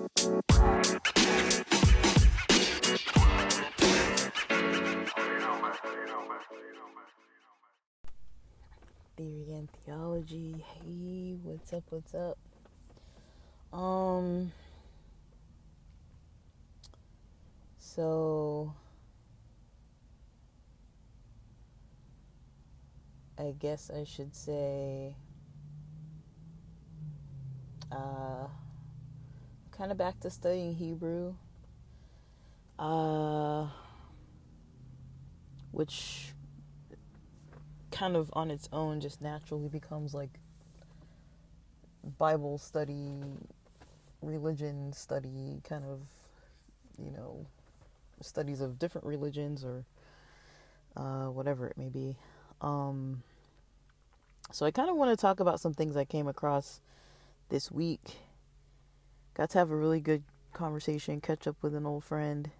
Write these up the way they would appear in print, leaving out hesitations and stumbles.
Theory and theology. Hey, what's up? What's up? Um, so I guess I should say, kind of back to studying Hebrew, uh, which kind of on its own just naturally becomes like Bible study, religion study, kind of, you know, studies of different religions or whatever it may be. So I kind of want to talk about some things I came across this week. Got to have a really good conversation, catch up with an old friend.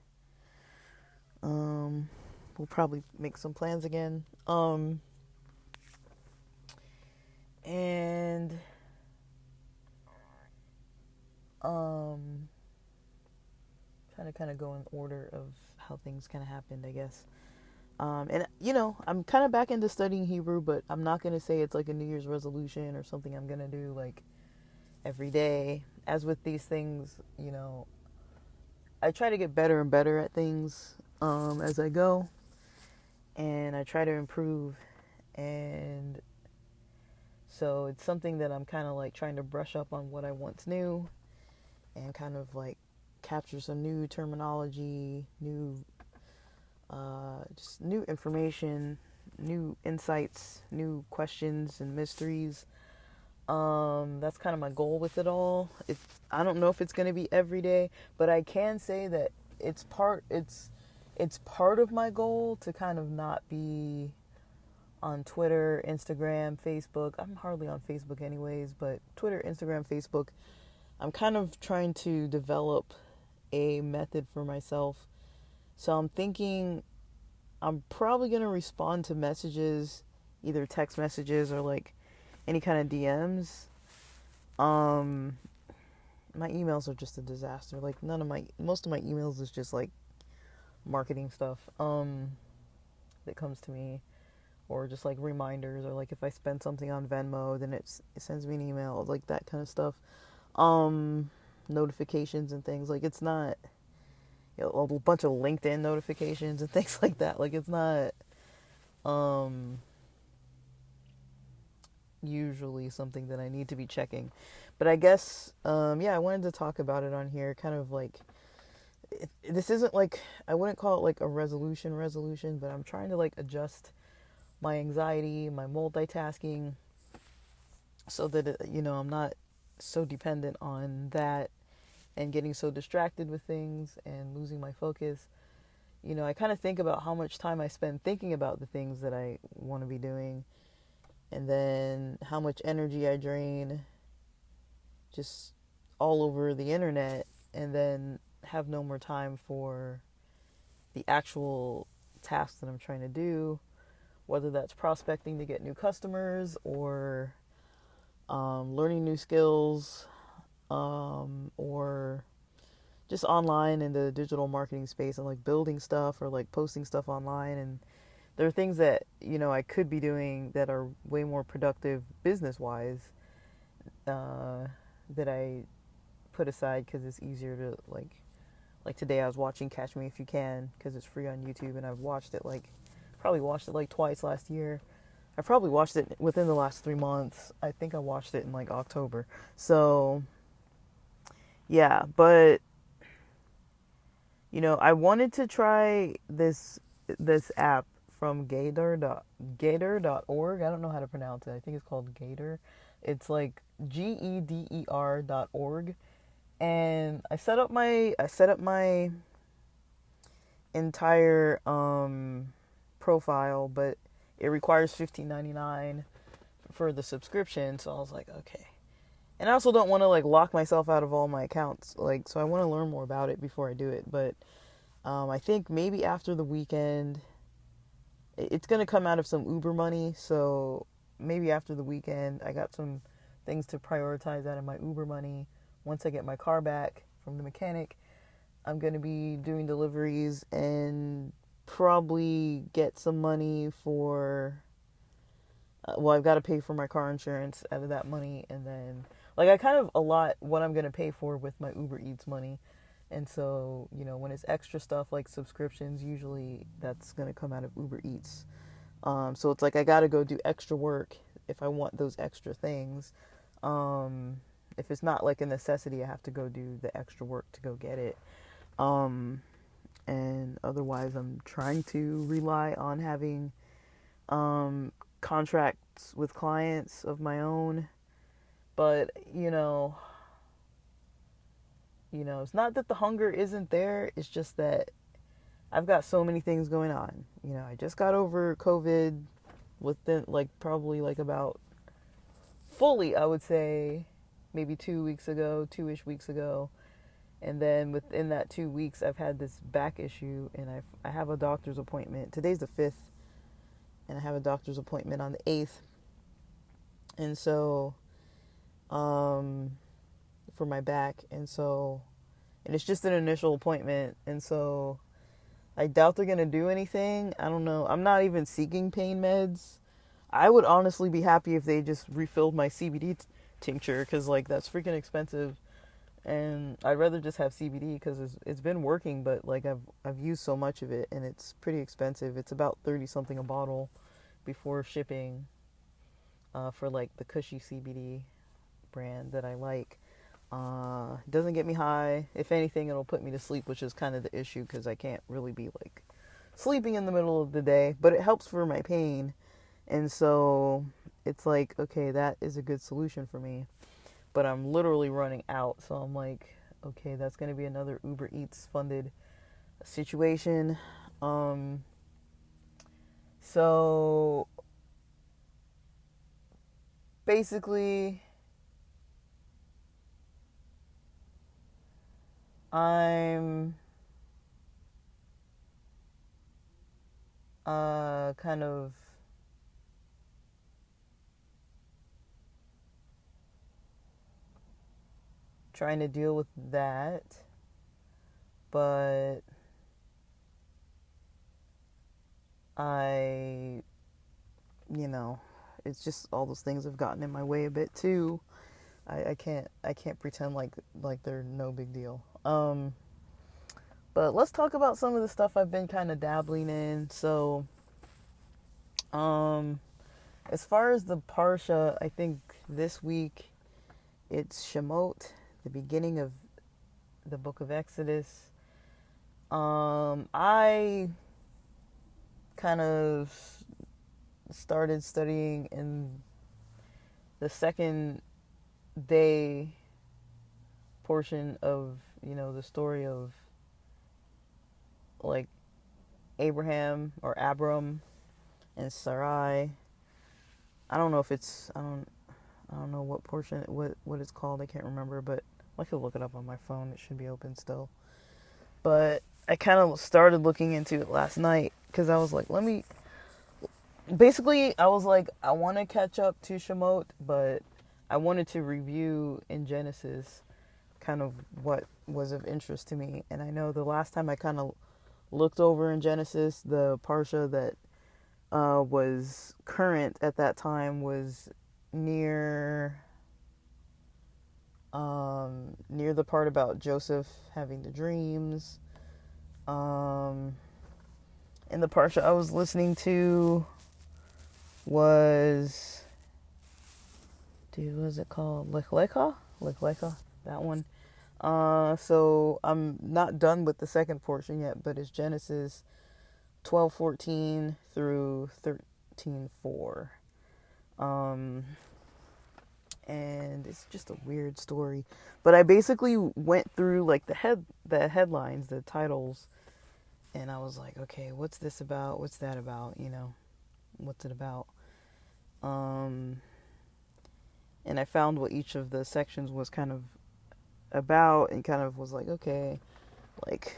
We'll probably make some plans again. And trying to kind of go in order of how things kind of happened, I guess. And you know, I'm kind of back into studying Hebrew, but I'm not gonna say it's like a New Year's resolution or something I'm gonna do like every day. As with these things, you know, I try to get better and better at things as I go, and I try to improve. And so it's something that I'm kind of like trying to brush up on what I once knew, and kind of like capture some new terminology, just new information, new insights, new questions and mysteries. That's kind of my goal with it all. I don't know if it's going to be every day, but I can say that it's part of my goal to kind of not be on Twitter, Instagram, Facebook. I'm hardly on Facebook anyways, but Twitter, Instagram, Facebook. I'm kind of trying to develop a method for myself. So I'm thinking I'm probably going to respond to messages, either text messages or like any kind of DMs. My emails are just a disaster. Like most of my emails is just like marketing stuff that comes to me, or just like reminders, or like if I spend something on Venmo, then it sends me an email, like that kind of stuff. Notifications and things, like it's not, you know, a bunch of LinkedIn notifications and things like that. Like it's not usually something that I need to be checking. But I guess I wanted to talk about it on here, kind of like this isn't like, I wouldn't call it like a resolution, but I'm trying to like adjust my anxiety, my multitasking, so that you know, I'm not so dependent on that and getting so distracted with things and losing my focus. You know, I kind of think about how much time I spend thinking about the things that I want to be doing, and then how much energy I drain just all over the internet, and then have no more time for the actual tasks that I'm trying to do, whether that's prospecting to get new customers, or learning new skills, or just online in the digital marketing space, and like building stuff or like posting stuff online. And there are things that, you know, I could be doing that are way more productive business wise, that I put aside because it's easier to like today I was watching Catch Me If You Can because it's free on YouTube, and I've probably watched it like twice last year. I probably watched it within the last 3 months. I think I watched it in like October. So yeah, but you know, I wanted to try this app from Gator.org. I don't know how to pronounce it. I think it's called Gator. It's like GEDER.org. And I set up my entire profile, but it requires $15.99 for the subscription. So I was like, okay. And I also don't want to like lock myself out of all my accounts. Like, so I want to learn more about it before I do it. But I think maybe after the weekend, it's going to come out of some Uber money. So maybe after the weekend, I got some things to prioritize out of my Uber money once I get my car back. from the mechanic. I'm going to be doing deliveries and probably get some money for, well, I've got to pay for my car insurance out of that money. And then, like, I kind of allot what I'm going to pay for with my Uber Eats money. And so, you know, when it's extra stuff like subscriptions, usually that's going to come out of Uber Eats. So it's like I got to go do extra work if I want those extra things. If it's not like a necessity, I have to go do the extra work to go get it. And otherwise, I'm trying to rely on having contracts with clients of my own. But, you know, it's not that the hunger isn't there. It's just that I've got so many things going on. You know, I just got over COVID within, like, probably, like, about fully, I would say, maybe 2-ish weeks ago. And then within that 2 weeks, I've had this back issue, and I have a doctor's appointment. Today's the 5th, and I have a doctor's appointment on the 8th. And so, for my back. And it's just an initial appointment. And so I doubt they're going to do anything. I don't know. I'm not even seeking pain meds. I would honestly be happy if they just refilled my CBD tincture, because, like, that's freaking expensive. And I'd rather just have CBD because it's been working, but, like, I've used so much of it, and it's pretty expensive. It's about 30 something a bottle before shipping, for, like, the Cushy CBD brand that I like. It doesn't get me high. If anything, it'll put me to sleep, which is kind of the issue, because I can't really be, like, sleeping in the middle of the day, but it helps for my pain. And so it's like, okay, that is a good solution for me. But I'm literally running out. So I'm like, okay, that's going to be another Uber Eats funded situation. So basically, I'm kind of trying to deal with that, but it's just all those things have gotten in my way a bit too. I can't pretend like they're no big deal. But let's talk about some of the stuff I've been kind of dabbling in. So, as far as the Parsha, I think this week it's Shemot, the beginning of the book of Exodus. I kind of started studying in the second day portion of, the story of, like, Abraham or Abram and Sarai. I don't know if it's, I don't know what portion, what it's called. I can't remember, but I could look it up on my phone. It should be open still. But I kind of started looking into it last night because I was like, I was like, I want to catch up to Shemot, but I wanted to review in Genesis kind of what was of interest to me. And I know the last time I kind of looked over in Genesis, the Parsha that was current at that time was near the part about Joseph having the dreams. And the Parsha I was listening to was, what is it called? Lech Lecha, that one. So I'm not done with the second portion yet, but it's Genesis 12:14 through 13:4. And it's just a weird story. But I basically went through, like, the headlines, the titles, and I was like, okay, what's this about? What's that about? What's it about? And I found what each of the sections was kind of about, and kind of was like, okay, like,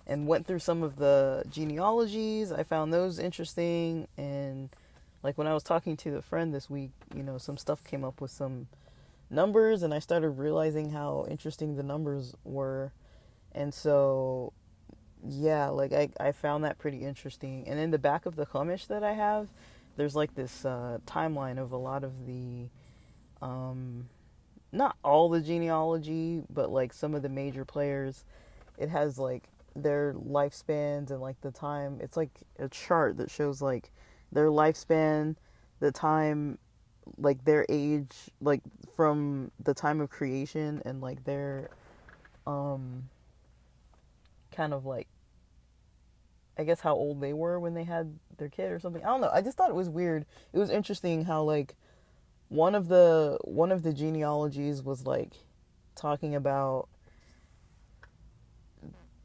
and went through some of the genealogies. I found those interesting, and, like, when I was talking to a friend this week, some stuff came up with some numbers, and I started realizing how interesting the numbers were. And so, yeah, like I found that pretty interesting. And in the back of the Chumash that I have, there's like this timeline of a lot of the, um, not all the genealogy, but like some of the major players. It has like their lifespans and like the time. It's like a chart that shows like their lifespan, the time, like their age, like from the time of creation, and like their um kind of like, I guess, how old they were when they had their kid or something. I don't know. I just thought it was weird. It was interesting how like one of the genealogies was like talking about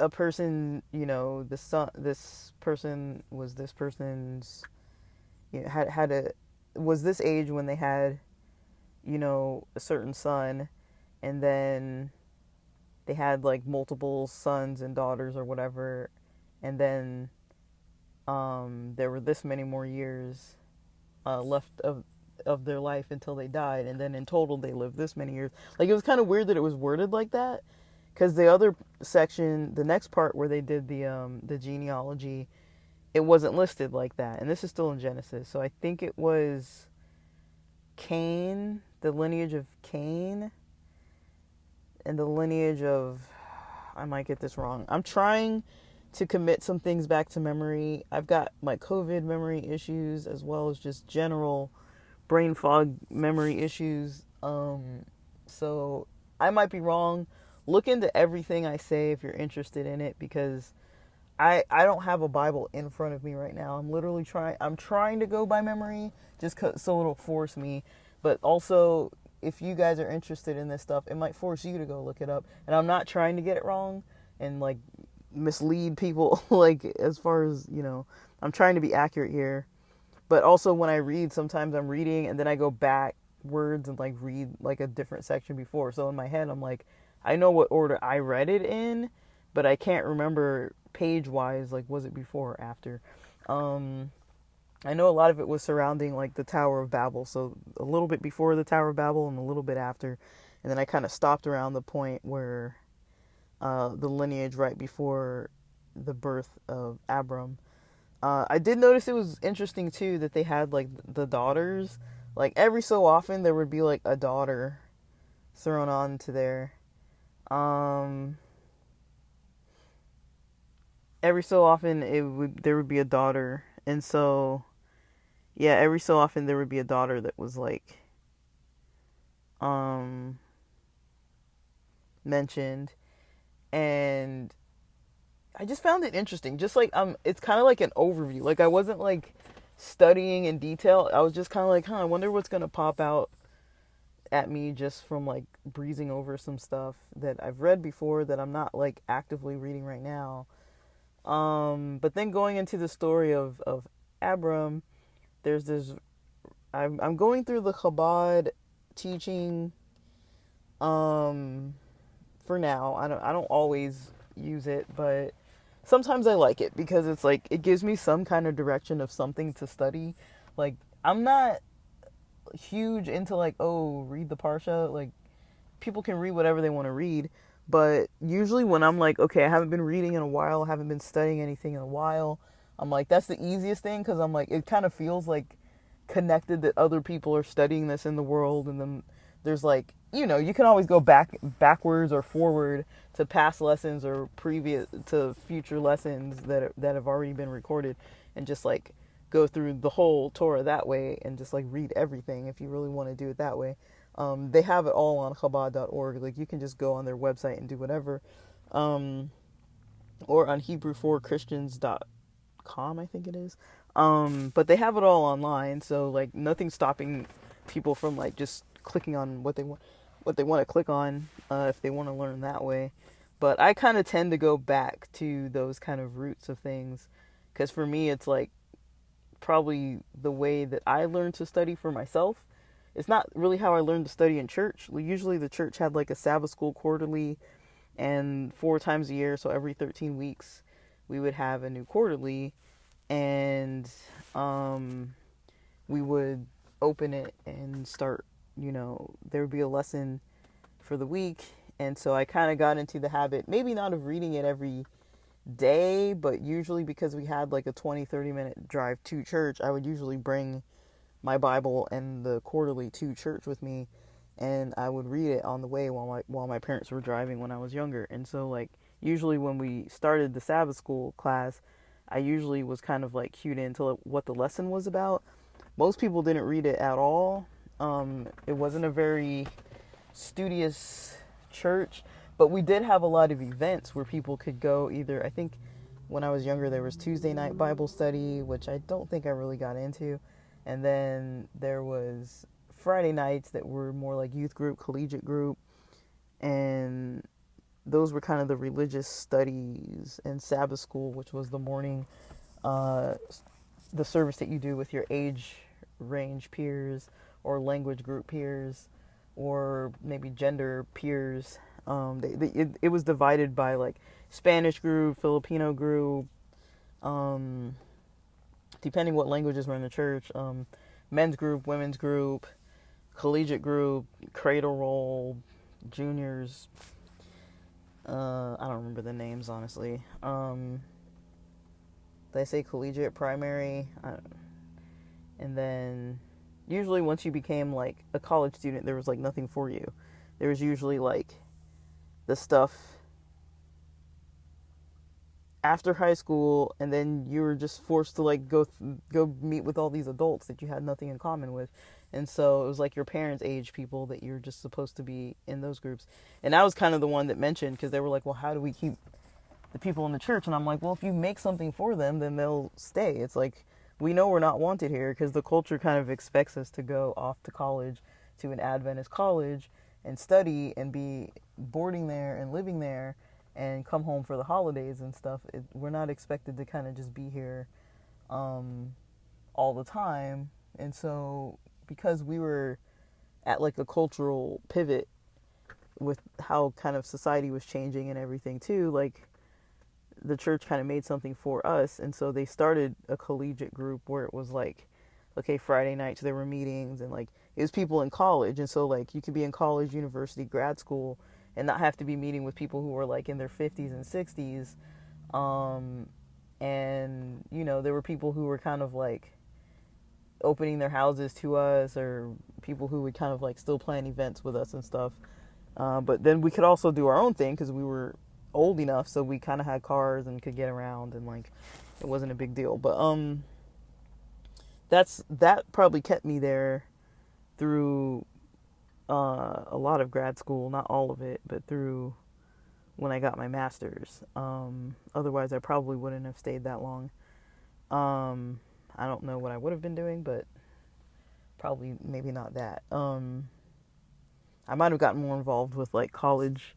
a person, the son, this person was this person's, had a, was this age when they had, a certain son, and then they had like multiple sons and daughters or whatever, and then there were this many more years left of their life until they died, and then in total they lived this many years. Like, it was kind of weird that it was worded like that, because the other section, the next part where they did the genealogy, it wasn't listed like that, and this is still in Genesis. So I think it was Cain, the lineage of Cain, and the lineage of, I might get this wrong. I'm trying to commit some things back to memory. I've got my COVID memory issues as well as just general brain fog memory issues. So I might be wrong. Look into everything I say if you're interested in it, because I don't have a Bible in front of me right now. I'm trying to go by memory just so it'll force me. But also, if you guys are interested in this stuff, it might force you to go look it up. And I'm not trying to get it wrong and like mislead people like, as far as, I'm trying to be accurate here. But also, when I read, sometimes I'm reading and then I go backwards and like read like a different section before. So in my head, I'm like, I know what order I read it in, but I can't remember page wise, like, was it before or after. I know a lot of it was surrounding like the Tower of Babel, so a little bit before the Tower of Babel and a little bit after, and then I kind of stopped around the point where the lineage right before the birth of Abram. I did notice it was interesting too that they had like the daughters. Like, every so often there would be like a daughter thrown onto there. Um, every so often there would be a daughter, and so yeah, every so often there would be a daughter that was like um mentioned, and I just found it interesting. Just like, it's kind of like an overview. Like, I wasn't like studying in detail. I was just kind of like, I wonder what's gonna pop out at me just from like breezing over some stuff that I've read before that I'm not like actively reading right now. But then going into the story of Abram, there's this. I'm going through the Chabad teaching. For now, I don't always use it, but sometimes I like it because it's like it gives me some kind of direction of something to study. Like, I'm not huge into like, oh, read the Parsha. Like, people can read whatever they want to read, but usually when I'm like, okay, I haven't been reading in a while, haven't been studying anything in a while, I'm like, that's the easiest thing, because I'm like, it kind of feels like connected that other people are studying this in the world, and then there's like, you can always go backwards or forward to past lessons or previous to future lessons that have already been recorded, and just like go through the whole Torah that way, and just like read everything if you really want to do it that way. They have it all on Chabad.org. Like, you can just go on their website and do whatever. Or on Hebrew4Christians.com, I think it is. But they have it all online, so like nothing's stopping people from like just clicking on what they want to click on if they want to learn that way. But I kind of tend to go back to those kind of roots of things, because for me it's like probably the way that I learned to study for myself. It's not really how I learned to study in church. Usually the church had like a Sabbath school quarterly, and 4 times a year, so every 13 weeks, we would have a new quarterly, and we would open it and start there would be a lesson for the week. And so I kind of got into the habit, maybe not of reading it every day, but usually because we had like a 20-30 minute drive to church, I would usually bring my Bible and the quarterly to church with me, and I would read it on the way while my parents were driving when I was younger. And so like usually when we started the Sabbath school class, I usually was kind of like cued into what the lesson was about. Most people didn't read it at all. It wasn't a very studious church, but we did have a lot of events where people could go. Either, I think when I was younger, there was Tuesday night Bible study, which I don't think I really got into. And then there was Friday nights that were more like youth group, collegiate group. And those were kind of the religious studies, and Sabbath school, which was the morning, uh, the service that you do with your age range peers or language group peers or maybe gender peers. It was divided by like Spanish group, Filipino group, um, depending what languages were in the church, men's group, women's group, collegiate group, cradle roll, juniors. I don't remember the names, honestly. Did I say collegiate, primary? And then usually once you became like a college student, there was like nothing for you. There was usually like the stuff after high school, and then you were just forced to like go meet with all these adults that you had nothing in common with. And so it was like your parents' age people that you're just supposed to be in those groups. And I was kind of the one that mentioned, because they were like, well, how do we keep the people in the church? And I'm like, well, if you make something for them, then they'll stay. It's like, we know we're not wanted here because the culture kind of expects us to go off to college, to an Adventist college, and study and be boarding there and living there and come home for the holidays and stuff. We're not expected to kind of just be here all the time. And so because we were at like a cultural pivot with how kind of society was changing and everything too, like the church kind of made something for us. And so they started a collegiate group where it was like, okay, Friday nights there were meetings, and like it was people in college. And so like you could be in college, university, grad school, and not have to be meeting with people who were like in their 50s and 60s. And there were people who were kind of like opening their houses to us, or people who would kind of like still plan events with us and stuff. But then we could also do our own thing because we were old enough, so we kind of had cars and could get around, and like it wasn't a big deal. But that probably kept me there through a lot of grad school, not all of it, but through when I got my master's. Otherwise I probably wouldn't have stayed that long. I don't know what I would have been doing, but probably maybe not that. I might have gotten more involved with like college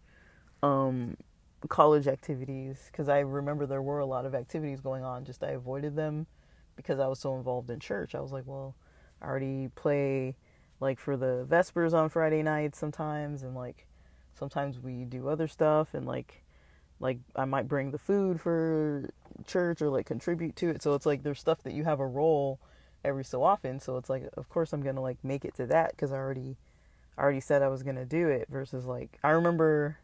activities, because I remember there were a lot of activities going on, just I avoided them because I was so involved in church. I was like, well, I already play like for the Vespers on Friday nights sometimes, and like sometimes we do other stuff, and like I might bring the food for church or like contribute to it. So it's like there's stuff that you have a role every so often. So it's like, of course I'm gonna like make it to that because I already said I was gonna do it. Versus like, I remember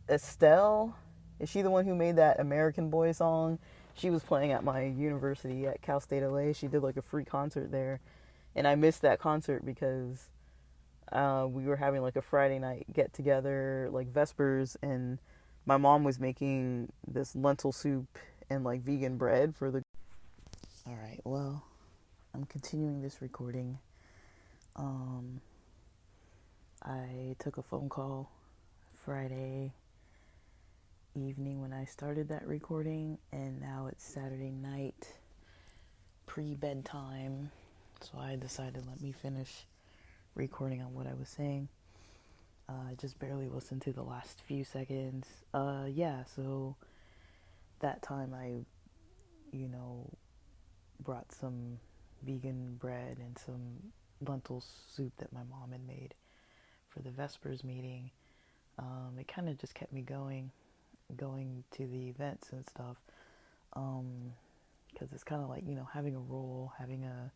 Estelle, is she the one who made that American Boy song? She was playing at my university at Cal State LA. She did like a free concert there, and I missed that concert because we were having like a Friday night get together, like Vespers, and my mom was making this lentil soup and like vegan bread for the. All right, well, I'm continuing this recording. I took a phone call Friday evening when I started that recording, and now it's Saturday night, pre-bedtime, so I decided let me finish recording on what I was saying. I just barely listened to the last few seconds. So that time I, brought some vegan bread and some lentil soup that my mom had made for the Vespers meeting. It kind of just kept me going to the events and stuff, because it's kind of like, having a role, having a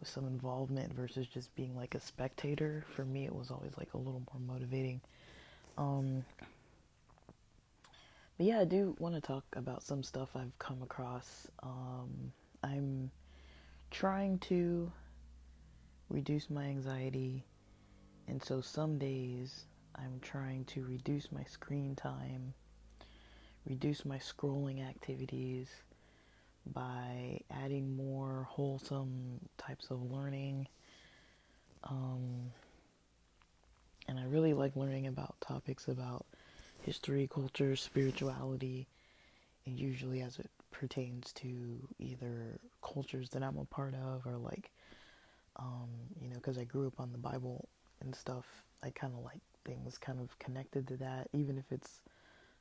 some involvement versus just being like a spectator. For me, it was always like a little more motivating. Um, but yeah, I do want to talk about some stuff I've come across. I'm trying to reduce my anxiety, and so some days I'm trying to reduce my screen time, reduce my scrolling activities by adding more wholesome types of learning. Um, and I really like learning about topics about history, culture, spirituality, and usually as it pertains to either cultures that I'm a part of or like, because I grew up on the Bible and stuff, I kind of like things kind of connected to that. Even if it's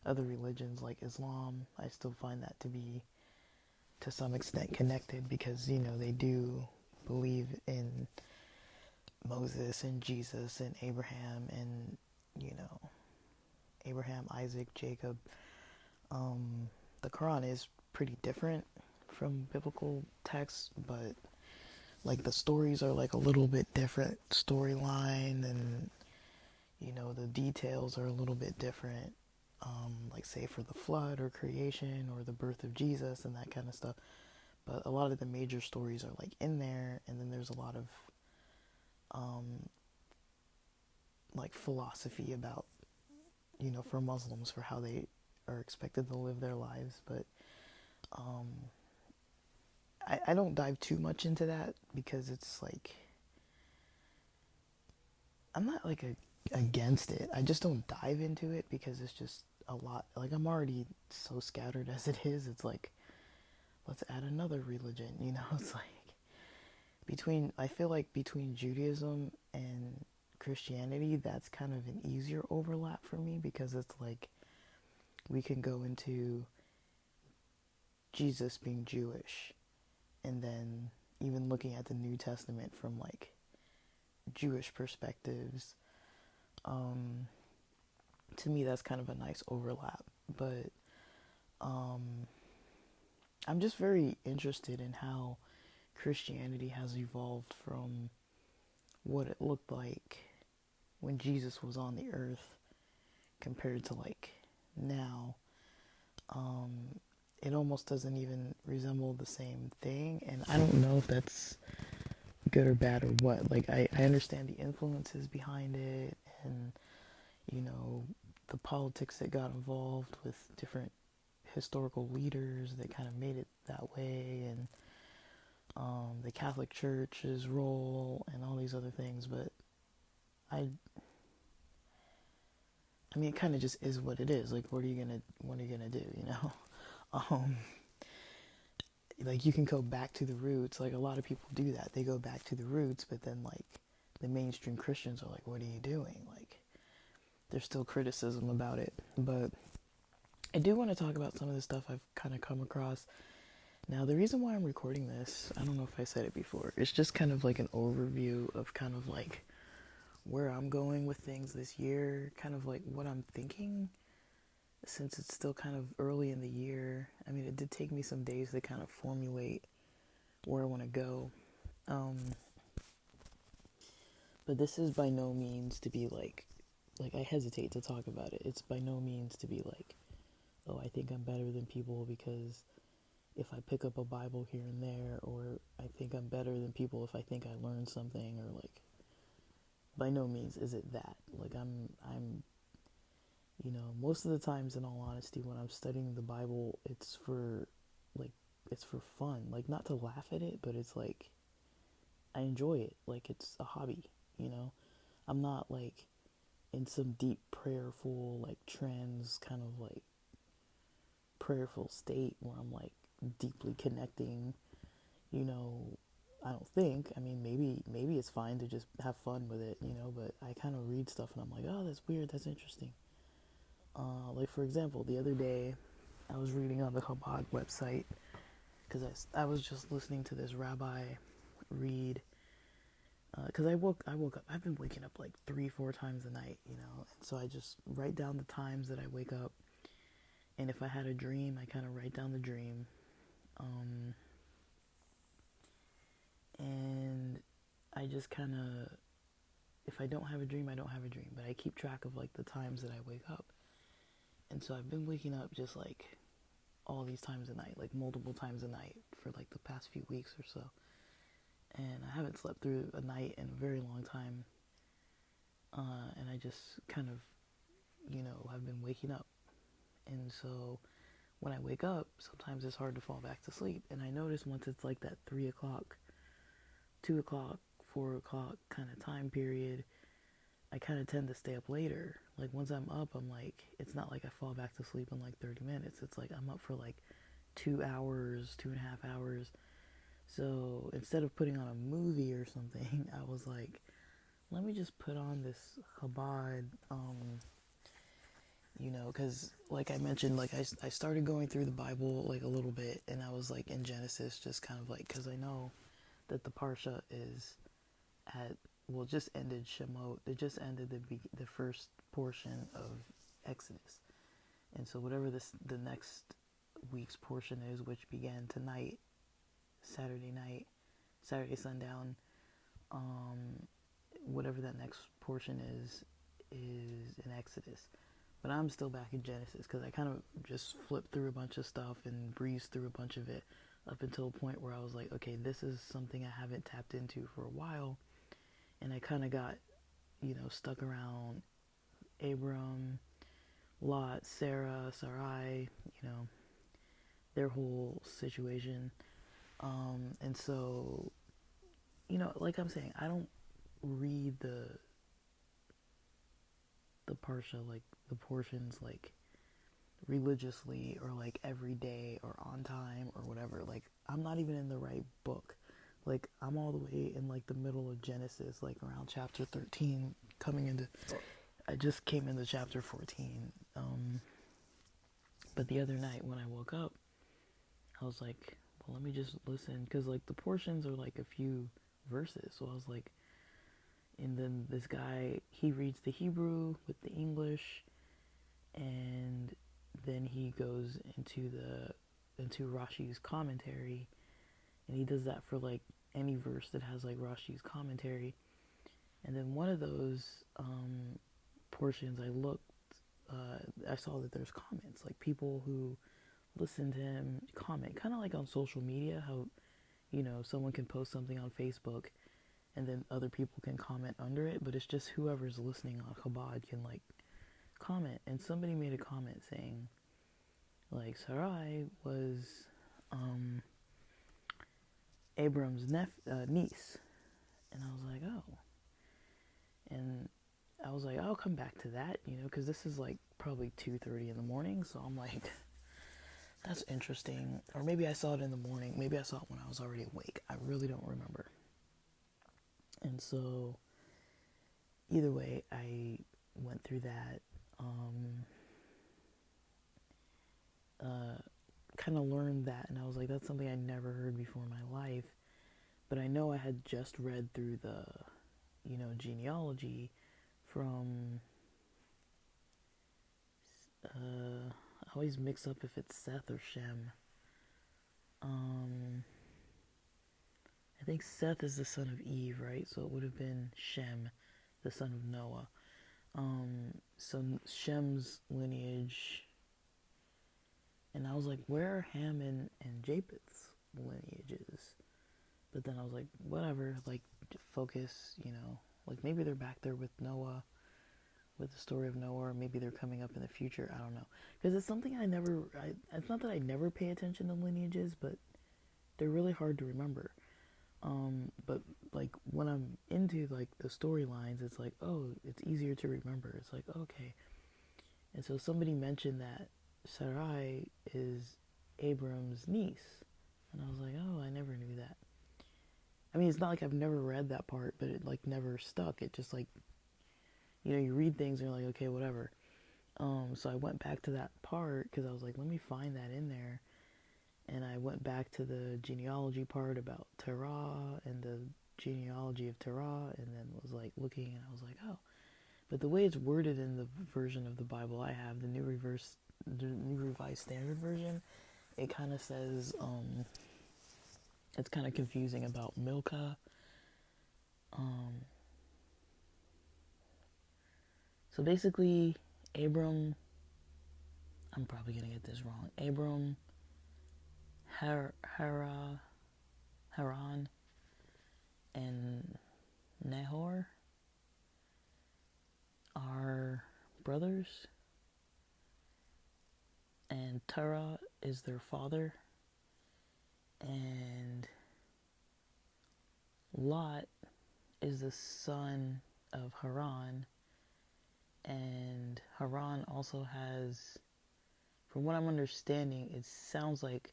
other religions like Islam, I still find that to be to some extent connected because, they do believe in Moses and Jesus and Abraham and, you know, Abraham, Isaac, Jacob. The Quran is pretty different from biblical texts, but like the stories are like a little bit different storyline, and the details are a little bit different. Like say for the flood or creation or the birth of Jesus and that kind of stuff. But a lot of the major stories are like in there, and then there's a lot of like philosophy about for Muslims for how they are expected to live their lives. But um, I don't dive too much into that because it's like I'm not like against it. I just don't dive into it because it's just a lot. Like I'm already so scattered as it is. It's like let's add another religion. It's like I feel like between Judaism and Christianity, that's kind of an easier overlap for me because it's like we can go into Jesus being Jewish and then even looking at the New Testament from like Jewish perspectives. To me, that's kind of a nice overlap. But I'm just very interested in how Christianity has evolved from what it looked like when Jesus was on the earth compared to like now. It almost doesn't even resemble the same thing, and I don't know if that's good or bad or what. Like I understand the influences behind it, and the politics that got involved with different historical leaders that kind of made it that way, and the Catholic Church's role and all these other things. But I mean, it kind of just is what it is. Like, what are you gonna do? um, like you can go back to the roots. Like a lot of people do that. They go back to the roots, but then like the mainstream Christians are like, "What are you doing?" Like, there's still criticism about it. But I do want to talk about some of the stuff I've kind of come across. Now, the reason why I'm recording this, I don't know if I said it before, it's just kind of like an overview of kind of like where I'm going with things this year, kind of like what I'm thinking, since it's still kind of early in the year. I mean, it did take me some days to kind of formulate where I want to go. But this is by no means to be like I hesitate to talk about it. It's by no means to be like, oh, I think I'm better than people because if I pick up a Bible here and there, or I think I'm better than people if I think I learned something, or like, by no means is it that. Like I'm most of the times, in all honesty, when I'm studying the Bible, it's for fun. Like, not to laugh at it, but it's like I enjoy it. Like, it's a hobby. I'm not like in some deep prayerful, like trance kind of like prayerful state where I'm like deeply connecting, I don't think. I mean, maybe it's fine to just have fun with it, but I kind of read stuff and I'm like, oh, that's weird, that's interesting. Like, for example, the other day I was reading on the Chabad website because I was just listening to this rabbi read, because I woke up. I've been waking up like 3-4 times a night, and so I just write down the times that I wake up, and if I had a dream, I kind of write down the dream, And I just kind of, if I don't have a dream, I don't have a dream. But I keep track of like the times that I wake up. And so I've been waking up just like all these times a night, like multiple times a night for like the past few weeks or so. And I haven't slept through a night in a very long time. And I just kind of, have been waking up. And so when I wake up, sometimes it's hard to fall back to sleep. And I notice once it's like that 3 o'clock, 2 o'clock, 4 o'clock kind of time period, I kind of tend to stay up later. Like once I'm up, I'm like, it's not like I fall back to sleep in like 30 minutes. It's like I'm up for like 2 hours, 2.5 hours. So instead of putting on a movie or something, I was like, let me just put on this Chabad, because like I mentioned, like I started going through the Bible like a little bit, and I was like in Genesis, just kind of like, because I know that the Parsha is at, well, just ended Shemot. It just ended the first portion of Exodus. And so whatever the next week's portion is, which began tonight, Saturday sundown, whatever that next portion is in Exodus. But I'm still back in Genesis because I kind of just flipped through a bunch of stuff and breezed through a bunch of it up until a point where I was like, okay, this is something I haven't tapped into for a while. And I kind of got, stuck around Abram, Lot, Sarah, Sarai, their whole situation. And so, like I'm saying, I don't read the Parsha, like the portions, like religiously or like every day or on time or whatever. Like I'm not even in the right book. Like I'm all the way in like the middle of Genesis, like around chapter 13, I just came into chapter 14. But the other night when I woke up, I was like, well, let me just listen, because like the portions are like a few verses. So I was like, and then this guy, he reads the Hebrew with the English, and then he goes into Rashi's commentary, and he does that for like any verse that has like Rashi's commentary. And then one of those portions, I saw that there's comments, like people who listen to him comment, kind of like on social media, how someone can post something on Facebook and then other people can comment under it, but it's just whoever's listening on Chabad can like comment. And somebody made a comment saying like Sarai was Abram's niece, and I was like, oh. And I was like, I'll come back to that, because this is like probably 2:30 in the morning. So I'm like, that's interesting. Or maybe I saw it in the morning. Maybe I saw it when I was already awake. I really don't remember. And so, either way, I went through that. Kind of learned that, and I was like, that's something I never heard before in my life. But I know I had just read through the, genealogy from, I always mix up if it's Seth or Shem. I think Seth is the son of Eve, right? So it would have been Shem, the son of Noah. So Shem's lineage, and I was like, where are Ham and Japheth's lineages? But then I was like, whatever, like, focus, like maybe they're back there with Noah, with the story of Noah, or maybe they're coming up in the future. I don't know, because it's something it's not that I never pay attention to lineages, but they're really hard to remember. But like when I'm into like the storylines, it's like, oh, it's easier to remember. It's like, okay. And so somebody mentioned that Sarai is Abram's niece, and I was like, oh, I never knew that. I mean, it's not like I've never read that part, but it like never stuck. It just like, you read things and you're like, okay, whatever. So I went back to that part because I was like, let me find that in there. And I went back to the genealogy part about Terah and the genealogy of Terah, and then was like looking, and I was like, oh. But the way it's worded in the version of the Bible I have, the New Revised Standard Version, it kind of says, it's kind of confusing about Milcah. Um, so basically, Abram, I'm probably gonna get this wrong. Abram, Haran, and Nahor are brothers, and Terah is their father, and Lot is the son of Haran, and Haran also has, from what I'm understanding, it sounds like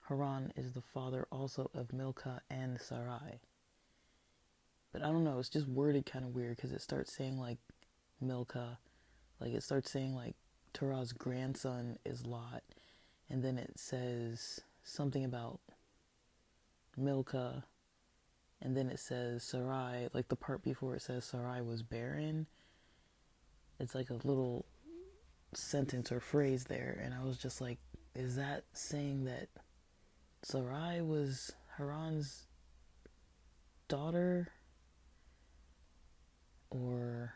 Haran is the father also of Milcah and Sarai. But I don't know, it's just worded kind of weird because it starts saying like Milcah, like it starts saying like Terah's grandson is Lot, and then it says something about Milcah, and then it says Sarai, like the part before it says Sarai was barren. It's like a little sentence or phrase there, and I was just like, is that saying that Sarai was Haran's daughter? Or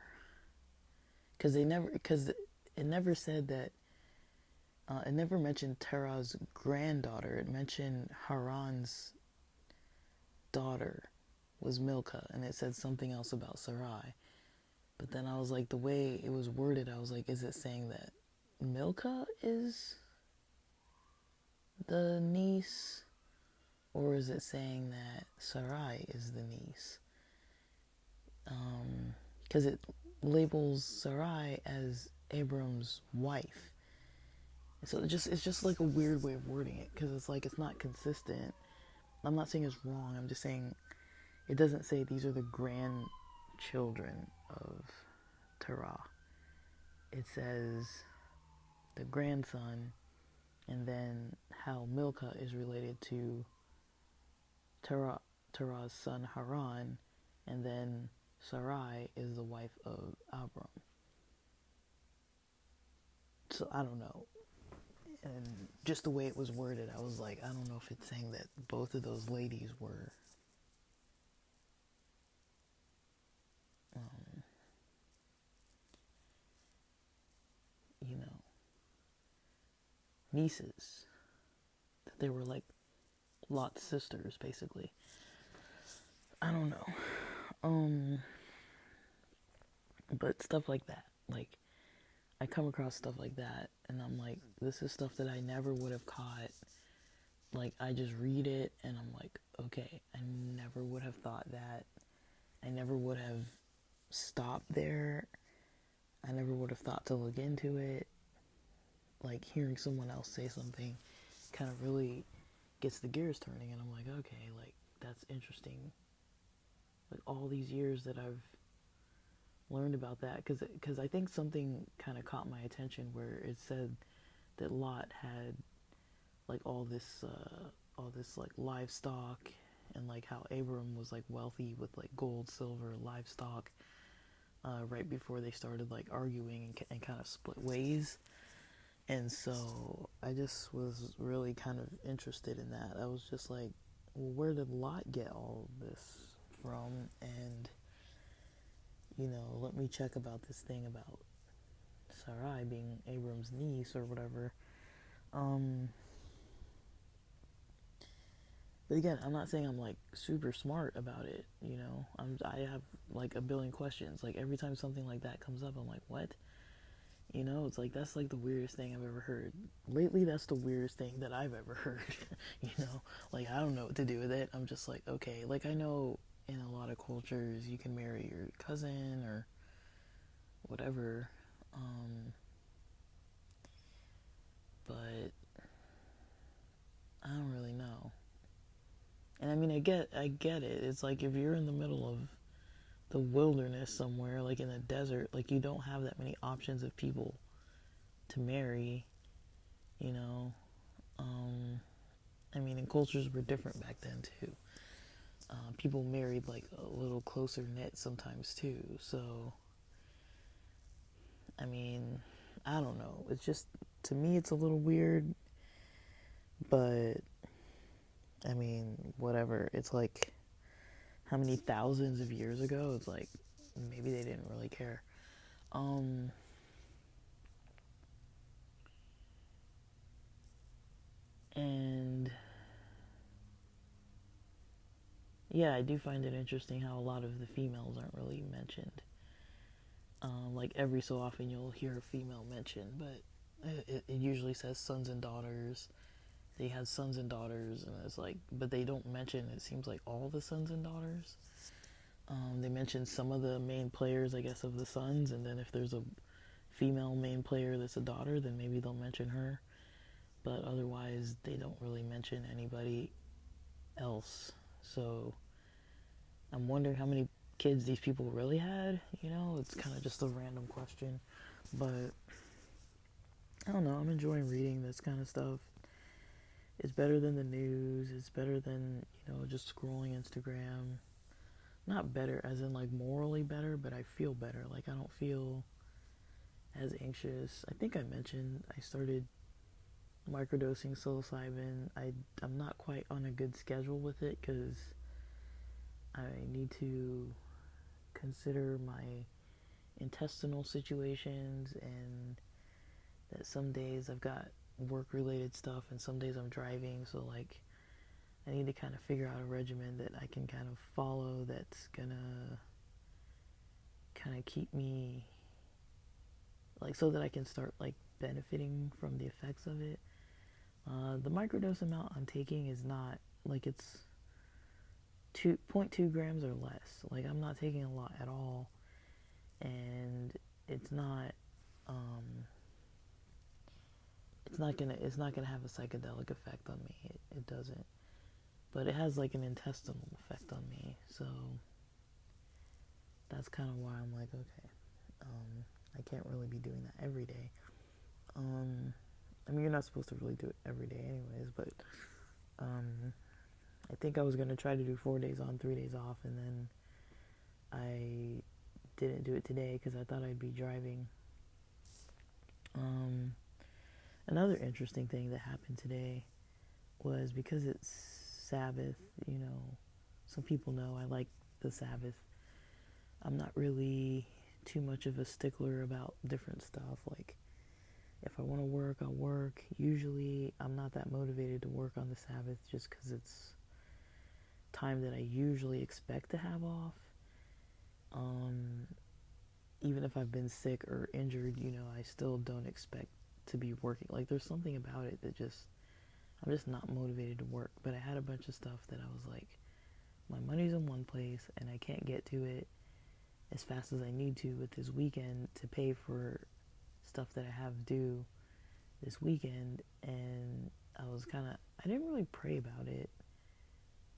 because it never said that, it never mentioned Terah's granddaughter. It mentioned Haran's daughter was Milcah, and it said something else about Sarai. But then I was like, the way it was worded, I was like, is it saying that Milcah is the niece, or is it saying that Sarai is the niece? Because it labels Sarai as Abram's wife. So it's just like a weird way of wording it, because it's like it's not consistent. I'm not saying it's wrong. I'm just saying it doesn't say these are the grandchildren of Terah. It says the grandson, and then how Milcah is related to Terah's son Haran, and then Sarai is the wife of Abram. So I don't know. And just the way it was worded, I was like, I don't know if it's saying that both of those ladies were you know, nieces. That they were like Lot's sisters, basically. I don't know. But stuff like that. Like, I come across stuff like that, and I'm like, this is stuff that I never would have caught. Like, I just read it, and I'm like, okay, I never would have thought that. I never would have stopped there. I never would have thought to look into it. Like, hearing someone else say something kind of really gets the gears turning, and I'm like, okay, like, that's interesting. Like, all these years that I've learned about that, because I think something kind of caught my attention where it said that Lot had like all this like livestock, and like how Abram was like wealthy with like gold, silver, livestock, right before they started like arguing and kind of split ways. And so I just was really kind of interested in that. I was just like, well, where did Lot get all of this from? And let me check about this thing about Sarai being Abram's niece or whatever. But again, I'm not saying I'm like super smart about it. I have like a billion questions. Like every time something like that comes up, I'm like, what? It's like that's like the weirdest thing I've ever heard. Lately, that's the weirdest thing that I've ever heard. Like I don't know what to do with it. I'm just like, okay, like I know in a lot of cultures you can marry your cousin or whatever, but I don't really know. And I mean, I get it. It's like if you're in the middle of the wilderness somewhere, like in the desert, like you don't have that many options of people to marry, you know. I mean, and cultures were different back then too. People married like a little closer knit sometimes too. So, I mean, I don't know. It's just, to me, it's a little weird, but I mean, whatever. It's like how many thousands of years ago? It's like maybe they didn't really care. Um, and yeah, I do find it interesting how a lot of the females aren't really mentioned. Like every so often you'll hear a female mentioned, but it usually says sons and daughters. They had sons and daughters, and it's like, but they don't mention, it seems like, all the sons and daughters. They mention some of the main players, I guess, of the sons, and then if there's a female main player that's a daughter, then maybe they'll mention her. But otherwise, they don't really mention anybody else. So I'm wondering how many kids these people really had. You know, it's kind of just a random question. But I don't know. I'm enjoying reading this kind of stuff. It's better than the news. It's better than, just scrolling Instagram. Not better as in like morally better, but I feel better. Like I don't feel as anxious. I think I mentioned I started microdosing psilocybin. I'm not quite on a good schedule with it because I need to consider my intestinal situations, and that some days I've got work related stuff and some days I'm driving, so like I need to kind of figure out a regimen that I can kind of follow that's gonna kind of keep me like so that I can start like benefiting from the effects of it. The microdose amount I'm taking is not like it's 2.2 grams or less. Like I'm not taking a lot at all, and it's not um, it's not gonna have a psychedelic effect on me. It doesn't, but it has like an intestinal effect on me. So that's kind of why I'm like, okay, I can't really be doing that every day. Um, I mean, you're not supposed to really do it every day, anyways. But um, I think I was gonna try to do 4 days on, 3 days off, and then I didn't do it today because I thought I'd be driving. Um, Another interesting thing that happened today was because it's Sabbath. Some people know I like the Sabbath. I'm not really too much of a stickler about different stuff. Like, if I want to work, I'll work. Usually, I'm not that motivated to work on the Sabbath just because it's time that I usually expect to have off. Um, Even if I've been sick or injured, I still don't expect to be working. Like, there's something about it that I'm just not motivated to work. But I had a bunch of stuff that I was like, my money's in one place and I can't get to it as fast as I need to with this weekend to pay for stuff that I have due this weekend. And I didn't really pray about it.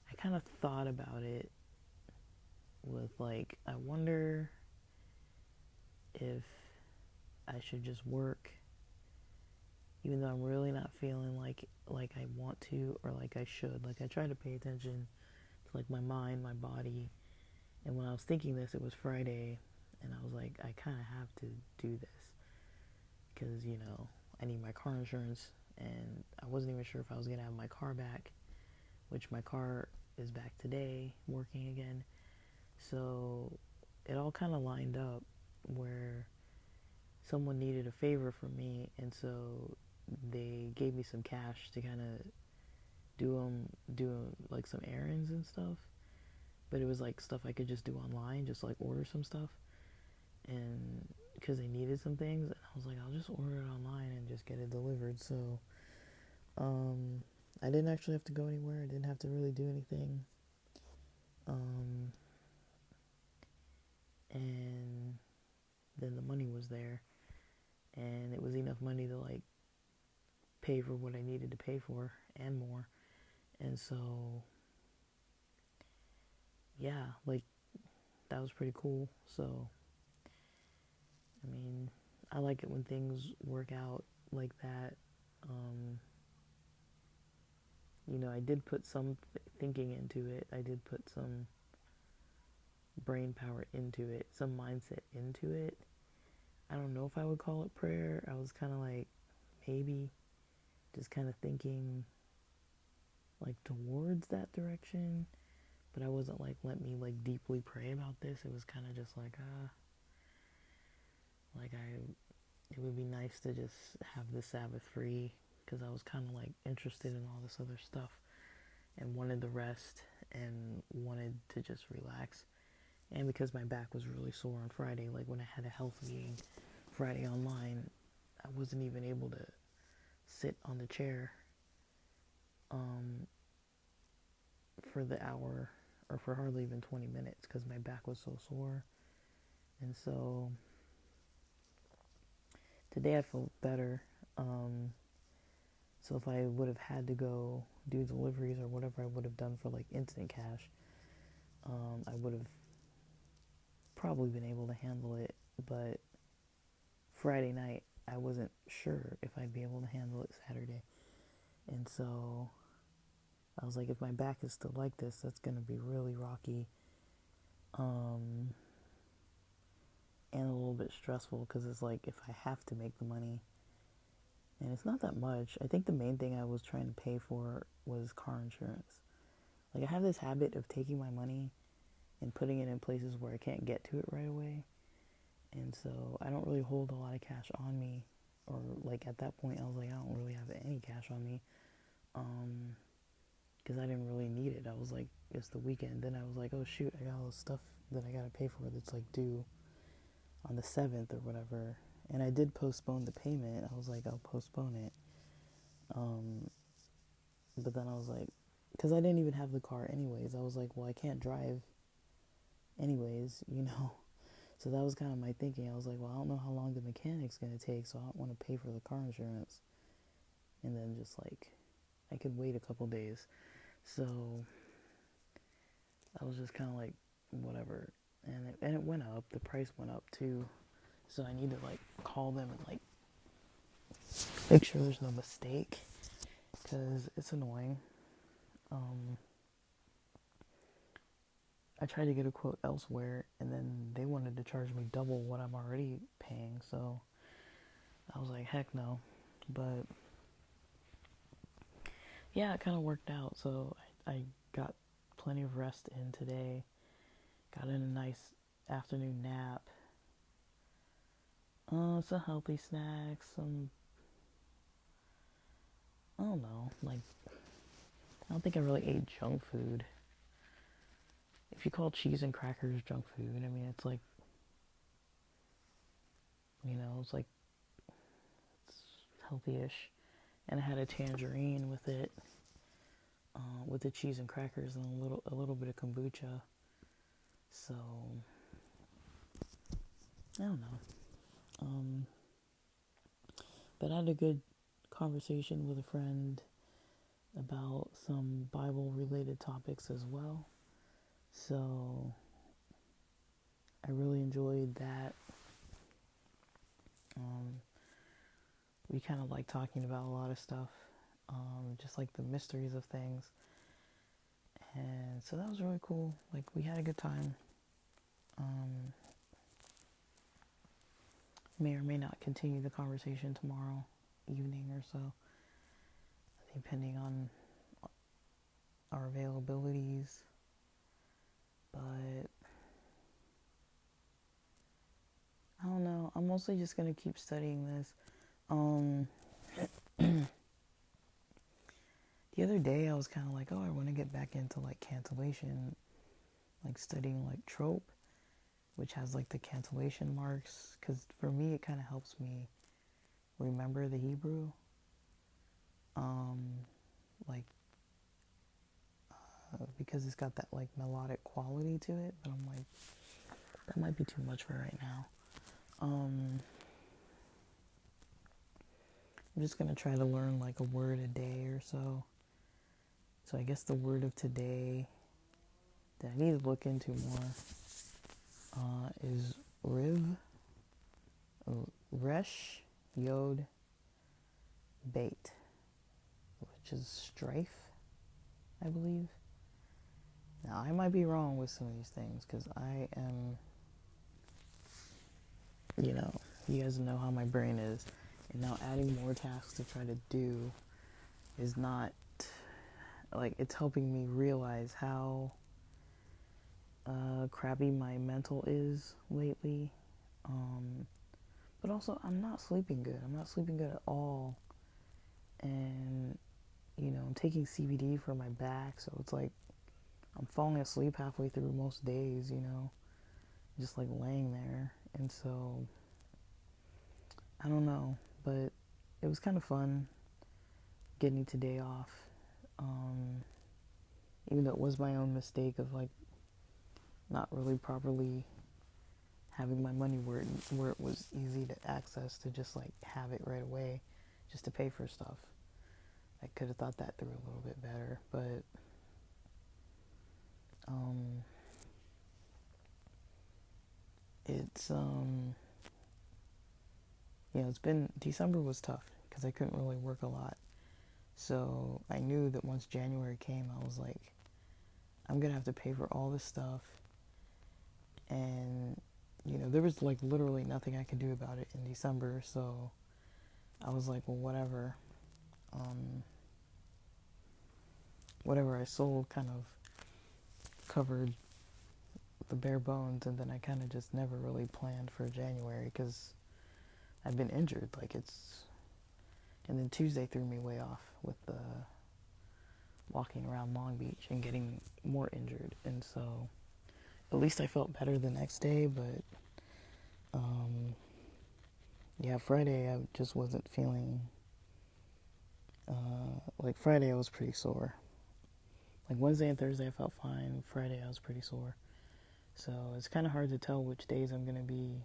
I kind of thought about it with like, I wonder if I should just work even though I'm really not feeling like I want to or like I should. Like I try to pay attention to like my mind, my body. And when I was thinking this, it was Friday, and I was like, I kind of have to do this because I need my car insurance, and I wasn't even sure if I was gonna have my car back, which my car is back today, working again. So it all kind of lined up where someone needed a favor from me, and so they gave me some cash to kind of do like some errands and stuff. But it was like stuff I could just do online, just like order some stuff, and because they needed some things, and I was like, I'll just order it online and just get it delivered. So um, I didn't actually have to go anywhere. I didn't have to really do anything. Um, and then the money was there, and it was enough money to like pay for what I needed to pay for and more. And so yeah, like that was pretty cool. So I mean, I like it when things work out like that. Um, I did put some thinking into it. I did put some brain power into it, some mindset into it. I don't know if I would call it prayer. I was kind of like, maybe, just kind of thinking, like towards that direction, but I wasn't like, let me like deeply pray about this. It was kind of just like, like it would be nice to just have the Sabbath free, because I was kind of like interested in all this other stuff and wanted the rest and wanted to just relax. And because my back was really sore on Friday, like when I had a health meeting Friday online, I wasn't even able to sit on the chair for the hour, or for hardly even 20 minutes, because my back was so sore. And so today I felt better. So if I would have had to go do deliveries or whatever I would have done for like instant cash, I would have probably been able to handle it. But Friday night, I wasn't sure if I'd be able to handle it Saturday. And so I was like, if my back is still like this, that's going to be really rocky. And a little bit stressful, because it's like, if I have to make the money, and it's not that much. I think the main thing I was trying to pay for was car insurance. Like, I have this habit of taking my money and putting it in places where I can't get to it right away. And so I don't really hold a lot of cash on me. Or like at that point I was like, I don't really have any cash on me. Because I didn't really need it. I was like, it's the weekend. Then I was like, oh shoot, I got all this stuff that I gotta pay for that's like due on the 7th or whatever. And I did postpone the payment. I was like, I'll postpone it. But then I was like, because I didn't even have the car anyways. I was like, well, I can't drive anyways, you know. So that was kind of my thinking. I was like, well, I don't know how long the mechanic's going to take, so I don't want to pay for the car insurance. And then just like, I could wait a couple days. So I was just kind of like, whatever. And it went up. The price went up too. So I need to like call them and like make sure there's no mistake, because it's annoying. I tried to get a quote elsewhere, and then they wanted to charge me double what I'm already paying. So I was like, heck no. But yeah, it kind of worked out. So I got plenty of rest in today. Got in a nice afternoon nap. Some healthy snacks. I don't know. Like, I don't think I really ate junk food. If you call cheese and crackers junk food, I mean, it's like, it's like, it's healthy-ish. And I had a tangerine with it, with the cheese and crackers, and a little bit of kombucha. So I don't know. But I had a good conversation with a friend about some Bible-related topics as well. So I really enjoyed that. We kind of like talking about a lot of stuff, just like the mysteries of things. And so that was really cool. Like, we had a good time. May or may not continue the conversation tomorrow evening or so, depending on our availabilities. But I don't know. I'm mostly just going to keep studying this. The other day I was kind of like, oh, I want to get back into like cantillation, like studying like trope, which has like the cantillation marks, because for me it kind of helps me remember the Hebrew, because it's got that like melodic quality to it. But I'm like, that might be too much for right now. I'm just gonna try to learn like a word a day or so. So I guess the word of today that I need to look into more is Riv, Resh, Yod, Bait, which is strife, I believe. Now, I might be wrong with some of these things, because I am, you guys know how my brain is. And now adding more tasks to try to do is not like it's helping me realize how crappy my mental is lately. Um, but also, I'm not sleeping good. I'm not sleeping good at all. And, I'm taking CBD for my back. So it's like I'm falling asleep halfway through most days, just like laying there. And so, I don't know. But it was kind of fun getting today off. Um, Even though it was my own mistake of like not really properly having my money where it was easy to access to just like have it right away just to pay for stuff. I could have thought that through a little bit better, but um it's it's been December was tough because I couldn't really work a lot. So I knew that once January came, I was like, I'm gonna have to pay for all this stuff, and there was like literally nothing I could do about it in December. So I was like, well, whatever. Whatever I sold kind of covered the bare bones, and then I kind of just never really planned for January because I've been injured. And then Tuesday threw me way off with the walking around Long Beach and getting more injured, and so at least I felt better the next day. But yeah, Friday I just wasn't feeling. Like Friday I was pretty sore. Like Wednesday and Thursday I felt fine. Friday I was pretty sore. So it's kind of hard to tell which days I'm going to be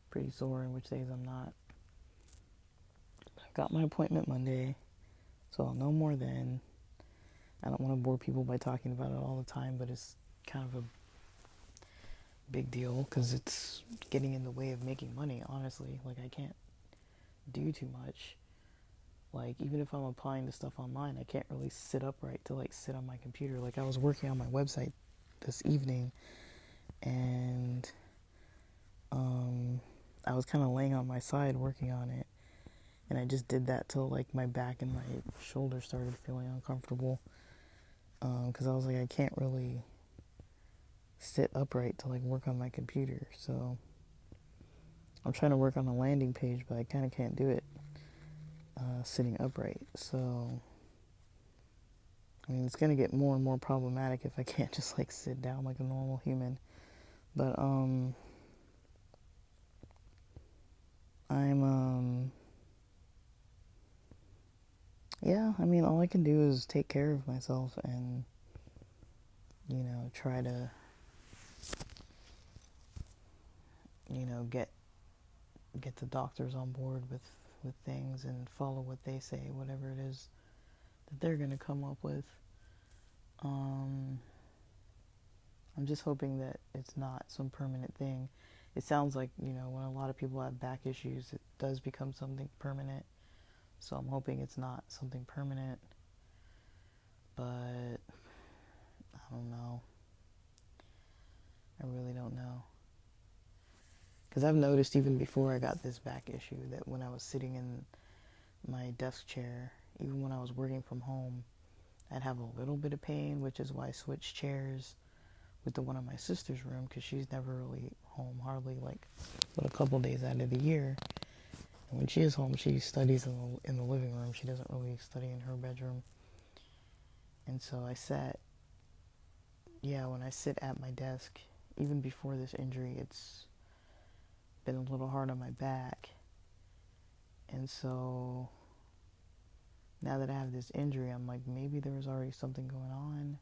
pretty sore and which days I'm not. I've got my appointment Monday, so I'll know more then. I don't want to bore people by talking about it all the time, but it's kind of a big deal because it's getting in the way of making money, honestly. Like, I can't do too much. Like, even if I'm applying the stuff online, I can't really sit upright to, like, sit on my computer. Like, I was working on my website this evening, and I was kind of laying on my side working on it, and I just did that till like my back and my shoulder started feeling uncomfortable, because I was like, I can't really sit upright to like work on my computer. So I'm trying to work on a landing page, but I kind of can't do it sitting upright. So I mean, it's gonna get more and more problematic if I can't just like sit down like a normal human. But I'm yeah, I mean, all I can do is take care of myself and try to get the doctors on board with things and follow what they say, whatever it is that they're gonna come up with. I'm just hoping that it's not some permanent thing. It sounds like, when a lot of people have back issues, it does become something permanent. So I'm hoping it's not something permanent. But I don't know. I really don't know. Because I've noticed even before I got this back issue that when I was sitting in my desk chair, even when I was working from home, I'd have a little bit of pain, which is why I switched chairs with the one in my sister's room, because she's never really home, hardly like but a couple days out of the year. And when she is home, she studies in the living room. She doesn't really study in her bedroom. And so when I sit at my desk, even before this injury, it's been a little hard on my back. And so now that I have this injury, I'm like, maybe there was already something going on.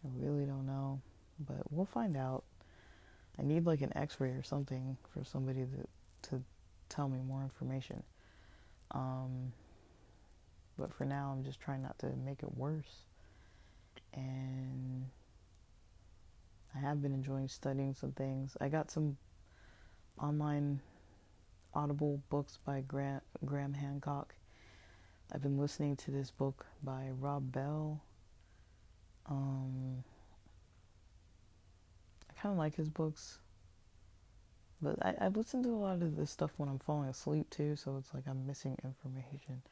I really don't know, but we'll find out. I need like an x-ray or something for somebody to tell me more information. But for now, I'm just trying not to make it worse. And I have been enjoying studying some things. I got some online Audible books by Graham Hancock. I've been listening to this book by Rob Bell. I kind of like his books, but I listen to a lot of this stuff when I'm falling asleep too, so it's like I'm missing information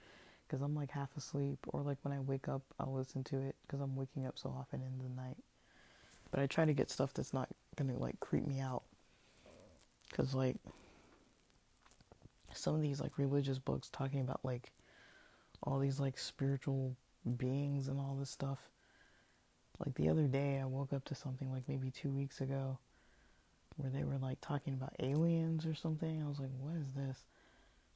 because I'm like half asleep, or like when I wake up, I'll listen to it because I'm waking up so often in the night. But I try to get stuff that's not gonna like creep me out, because like some of these like religious books talking about like all these like spiritual beings and all this stuff. Like the other day, I woke up to something like maybe 2 weeks ago where they were like talking about aliens or something. I was like, what is this?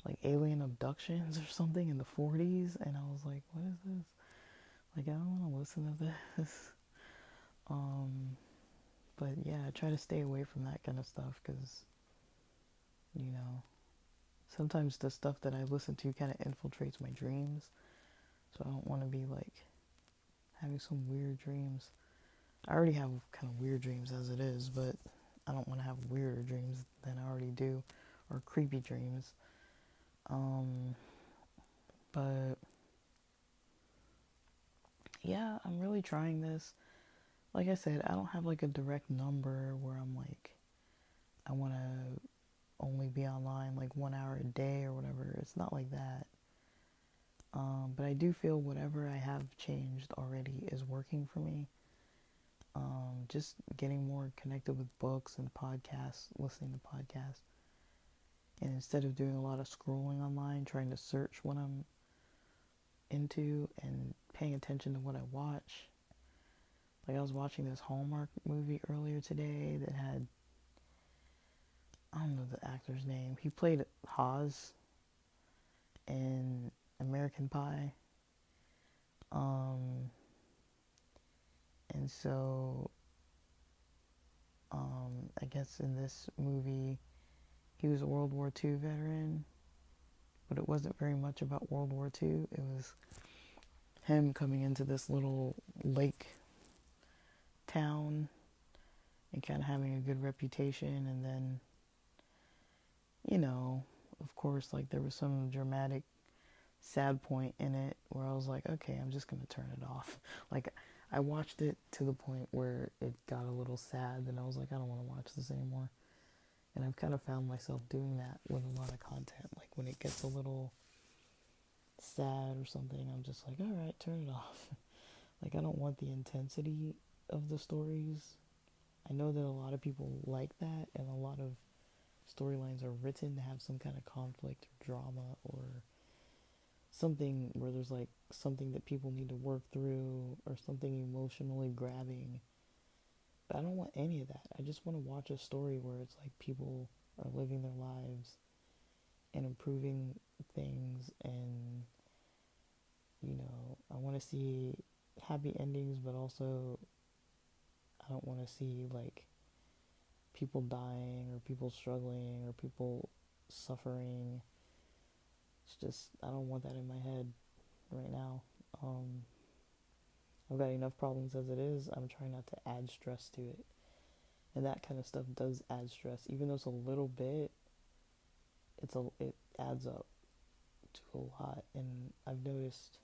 Like alien abductions or something in the 40s? And I was like, what is this? Like, I don't want to listen to this. Um, but yeah, I try to stay away from that kind of stuff because, you know, sometimes the stuff that I listen to kind of infiltrates my dreams. So I don't want to be like having some weird dreams. I already have kind of weird dreams as it is, but I don't want to have weirder dreams than I already do, or creepy dreams. Um, but yeah, I'm really trying this. Like I said, I don't have like a direct number where I'm like, I want to only be online like 1 hour a day or whatever. It's not like that. But I do feel whatever I have changed already is working for me. Just getting more connected with books and podcasts, listening to podcasts. And instead of doing a lot of scrolling online, trying to search what I'm into and paying attention to what I watch. Like I was watching this Hallmark movie earlier today that had, I don't know the actor's name. He played Haas in American Pie. Um, and so, I guess in this movie, he was a World War II veteran, but it wasn't very much about World War II. It was him coming into this little lake town and kind of having a good reputation, and then, you know, of course, like there was some dramatic sad point in it where I was like, okay, I'm just gonna turn it off. Like I watched it to the point where it got a little sad, and I was like, I don't want to watch this anymore. And I've kind of found myself doing that with a lot of content. Like when it gets a little sad or something, I'm just like, all right, turn it off. Like I don't want the intensity of the stories. I know that a lot of people like that, and a lot of storylines are written to have some kind of conflict or drama or something where there's like something that people need to work through or something emotionally grabbing. But I don't want any of that. I just want to watch a story where it's like people are living their lives and improving things, and you know, I want to see happy endings, but also I don't want to see like people dying or people struggling or people suffering. It's just, I don't want that in my head right now. I've got enough problems as it is. I'm trying not to add stress to it. And that kind of stuff does add stress. Even though it's a little bit, it adds up to a lot. And I've noticed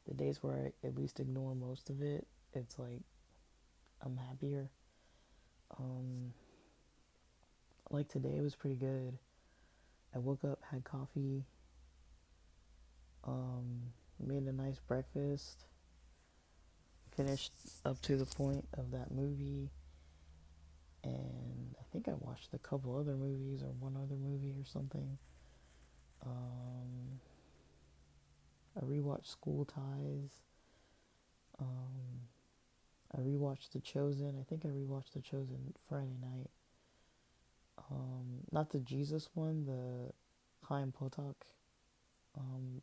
the days where I at least ignore most of it, it's like I'm happier. Um, like today was pretty good. I woke up, had coffee, made a nice breakfast, finished up to the point of that movie, and I think I watched a couple other movies or one other movie or something. Um, I rewatched School Ties. Um, I rewatched The Chosen. I think I rewatched The Chosen Friday night. Not the Jesus one, the Chaim Potok, um,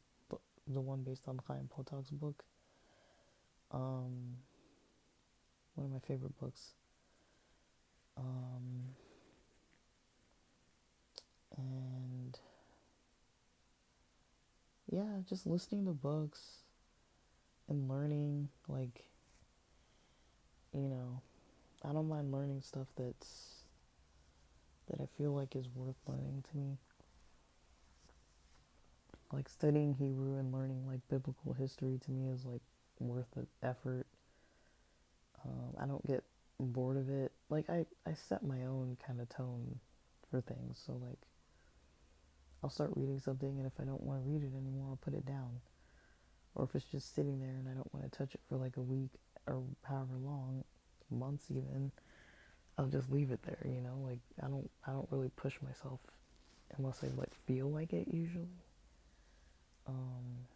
the one based on Chaim Potok's book. Um, one of my favorite books. Um, and yeah, just listening to books and learning, like, you know, I don't mind learning stuff that I feel like is worth learning to me. Like studying Hebrew and learning like biblical history to me is like worth the effort. I don't get bored of it. Like I set my own kind of tone for things. So like I'll start reading something, and if I don't want to read it anymore, I'll put it down. Or if it's just sitting there and I don't want to touch it for like a week or however long, months even, I'll just leave it there, you know? Like I don't really push myself unless I like feel like it usually. Um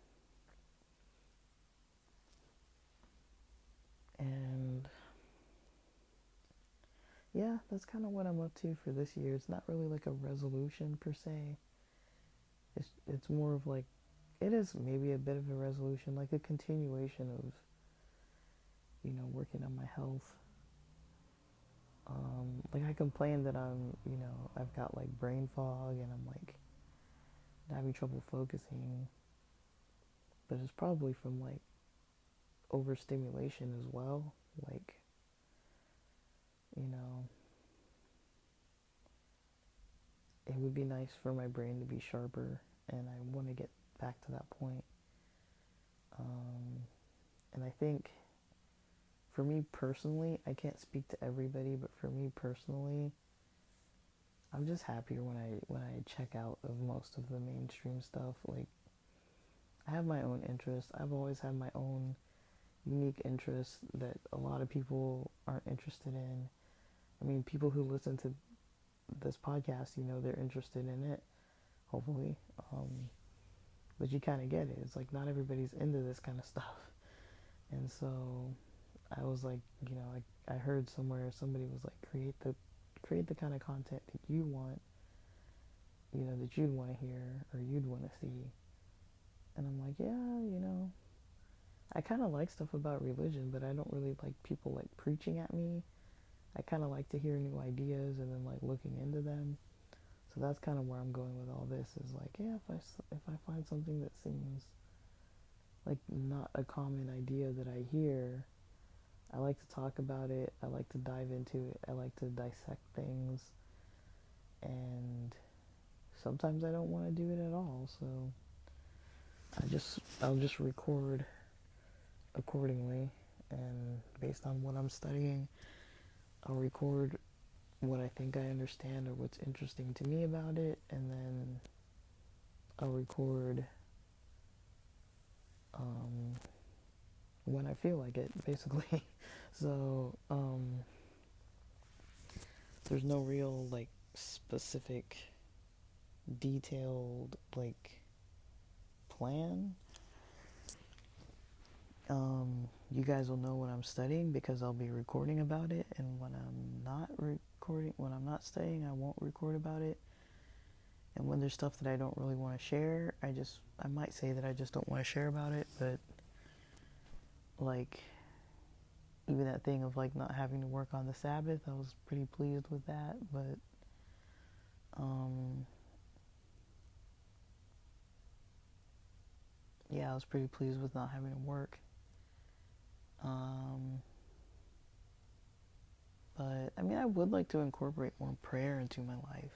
and yeah, that's kind of what I'm up to for this year. It's not really like a resolution per se. It's more of like it is maybe a bit of a resolution, like a continuation of, working on my health. Like I complain that I've got like brain fog and I'm like having trouble focusing, but it's probably from like overstimulation as well. Like, you know, it would be nice for my brain to be sharper, and I want to get back to that point. Um, and I think for me personally, I can't speak to everybody, but for me personally, I'm just happier when I check out of most of the mainstream stuff. Like I have my own interests. I've always had my own unique interests that a lot of people aren't interested in. I mean, people who listen to this podcast, they're interested in it, hopefully. But you kind of get it. It's like not everybody's into this kind of stuff. And so I was like, I heard somewhere somebody was like, create the kind of content that you want, that you'd want to hear or you'd want to see. And I'm like, yeah, I kind of like stuff about religion, but I don't really like people like preaching at me. I kind of like to hear new ideas and then like looking into them. So that's kind of where I'm going with all this is like, yeah, if I find something that seems like not a common idea that I hear, I like to talk about it. I like to dive into it. I like to dissect things. And sometimes I don't want to do it at all. So I'll just record accordingly, and based on what I'm studying, I'll record what I think I understand or what's interesting to me about it, and then I'll record when I feel like it, basically. So there's no real like specific, detailed like plan. You guys will know when I'm studying because I'll be recording about it, and when I'm not studying, I won't record about it. And when there's stuff that I don't really want to share, I might say that I just don't want to share about it, but like even that thing of like not having to work on the Sabbath, I was pretty pleased with that, but yeah, I was pretty pleased with not having to work. Um, but I mean, I would like to incorporate more prayer into my life,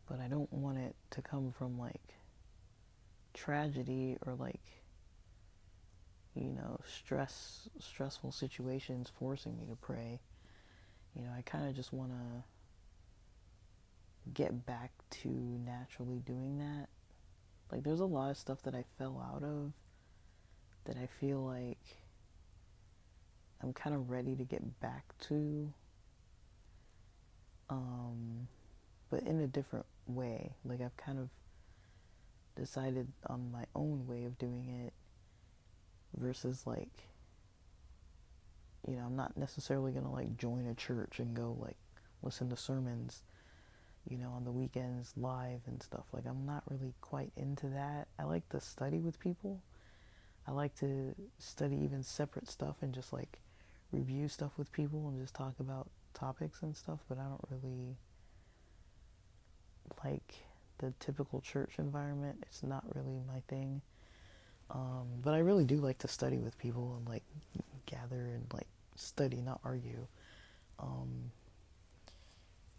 but I don't want it to come from like tragedy or like stressful situations forcing me to pray. I kind of just want to get back to naturally doing that. Like there's a lot of stuff that I fell out of that I feel like I'm kind of ready to get back to, but in a different way. Like I've kind of decided on my own way of doing it versus like, I'm not necessarily gonna like join a church and go like listen to sermons, on the weekends live and stuff. Like I'm not really quite into that. I like to study with people. I like to study even separate stuff and just like review stuff with people and just talk about topics and stuff, but I don't really like the typical church environment. It's not really my thing. But I really do like to study with people and like gather and like study, not argue. Um,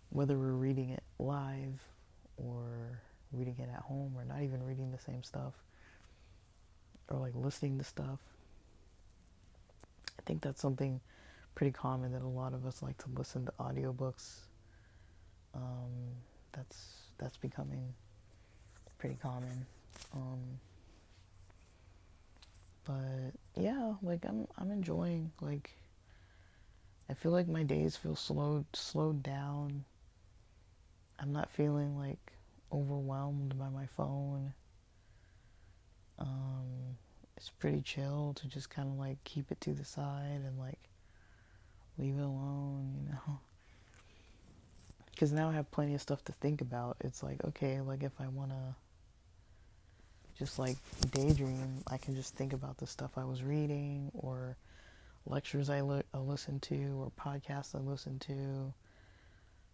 Whether we're reading it live or reading it at home or not even reading the same stuff or like listening to stuff. I think that's something pretty common that a lot of us like to listen to audiobooks. That's that's becoming pretty common. Um, but yeah, like I'm enjoying, like, I feel like my days feel slowed down. I'm not feeling like overwhelmed by my phone. It's pretty chill to just kind of like keep it to the side and like leave it alone, you know. Because now I have plenty of stuff to think about. It's like, okay, like if I want to just like daydream, I can just think about the stuff I was reading or lectures I listened to or podcasts I listened to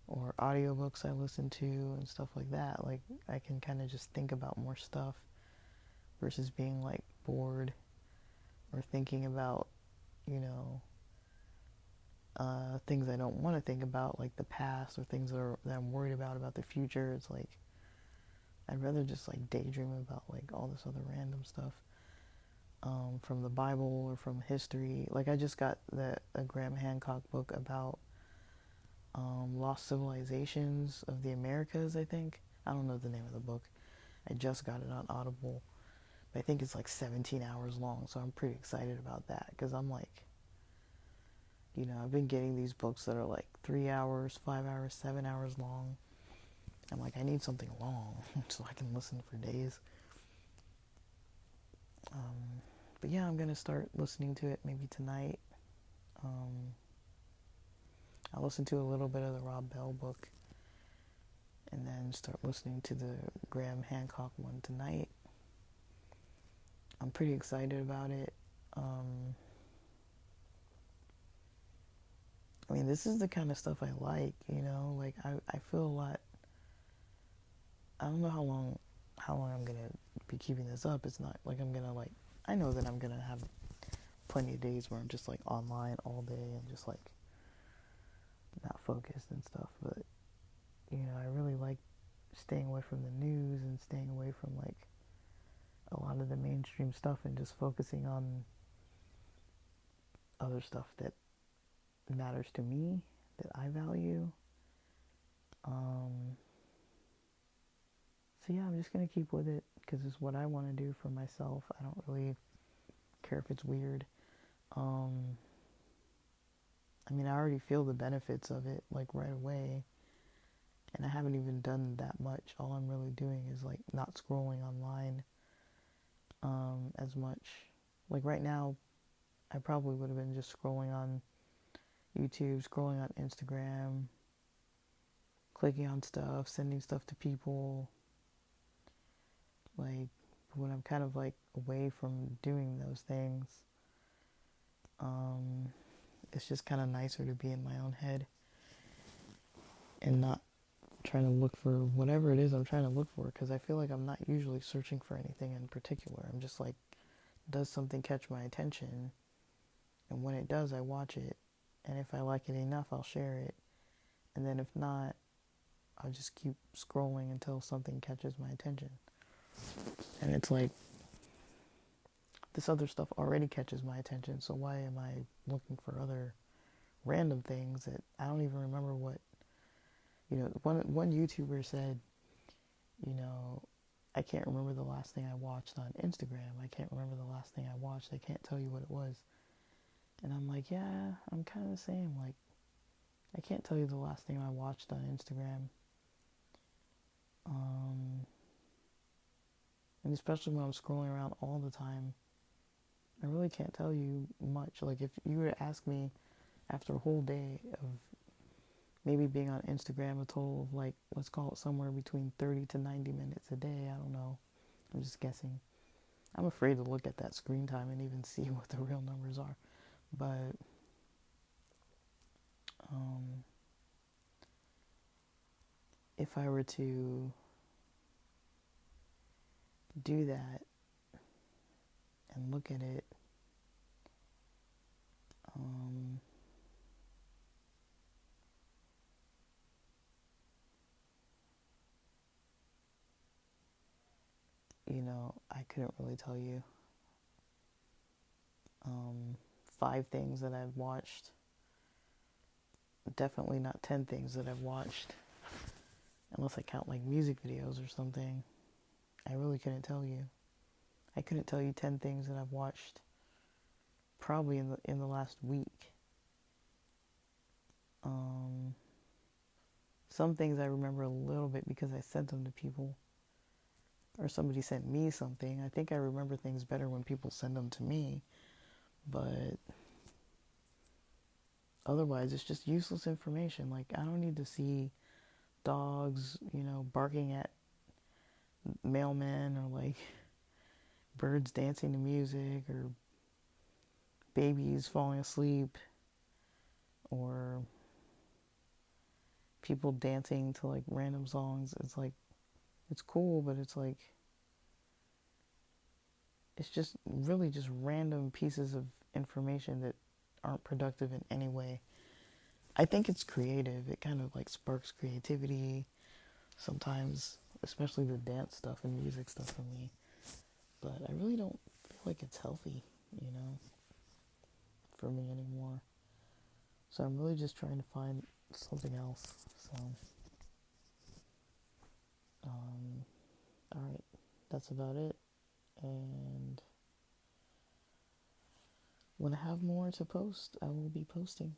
or audiobooks I listened to and stuff like that. Like I can kind of just think about more stuff versus being like bored or thinking about, you know, things I don't want to think about, like the past or things that I'm worried about the future. It's like I'd rather just like daydream about like all this other random stuff from the Bible or from history. Like I just got a Graham Hancock book about lost civilizations of the Americas. I think I don't know the name of the book. I just got it on Audible. But I think it's like 17 hours long, so I'm pretty excited about that because I'm like, you know, I've been getting these books that are like 3 hours, 5 hours, 7 hours long. I'm like, I need something long so I can listen for days. But yeah, I'm gonna start listening to it maybe tonight. I'll listen to a little bit of the Rob Bell book and then start listening to the Graham Hancock one tonight. I'm pretty excited about it. I mean, this is the kind of stuff I like, you know, like I feel a lot. I don't know how long I'm gonna be keeping this up. It's not like I'm gonna like, I know that I'm gonna have plenty of days where I'm just like online all day and just like not focused and stuff, but you know, I really like staying away from the news and staying away from like a lot of the mainstream stuff and just focusing on other stuff that matters to me, that I value. So yeah, I'm just gonna keep with it because it's what I want to do for myself. I don't really care if it's weird. I mean, I already feel the benefits of it like right away, and I haven't even done that much. All I'm really doing is like not scrolling online as much. Like right now, I probably would have been just scrolling on YouTube, scrolling on Instagram, clicking on stuff, sending stuff to people. Like when I'm kind of like away from doing those things, it's just kind of nicer to be in my own head and not trying to look for whatever it is I'm trying to look for, because I feel like I'm not usually searching for anything in particular. I'm just like, does something catch my attention? And when it does, I watch it. And if I like it enough, I'll share it. And then if not, I'll just keep scrolling until something catches my attention. And it's like, this other stuff already catches my attention, so why am I looking for other random things that I don't even remember what, you know, one YouTuber said, you know, I can't remember the last thing I watched on Instagram. I can't remember the last thing I watched. I can't tell you what it was. And I'm like, yeah, I'm kind of the same. Like, I can't tell you the last thing I watched on Instagram. And especially when I'm scrolling around all the time, I really can't tell you much. Like, if you were to ask me after a whole day of maybe being on Instagram, a total of like, let's call it somewhere between 30 to 90 minutes a day, I don't know. I'm just guessing. I'm afraid to look at that screen time and even see what the real numbers are. But if I were to do that and look at it, you know, I couldn't really tell you 5 things that I've watched. Definitely not 10 things that I've watched. unless I count like music videos or something. I really couldn't tell you. I couldn't tell you 10 things that I've watched probably in the last week. Um, some things I remember a little bit because I sent them to people or somebody sent me something. I think I remember things better when people send them to me, but otherwise it's just useless information. Like I don't need to see dogs, barking at mailmen or like birds dancing to music or babies falling asleep or people dancing to like random songs. It's like it's cool, but it's like it's just really just random pieces of information that aren't productive in any way. I think it's creative. It kind of like sparks creativity sometimes, especially the dance stuff and music stuff for me. But I really don't feel like it's healthy, you know, for me anymore. So I'm really just trying to find something else. So, all right, that's about it. And when I have more to post, I will be posting.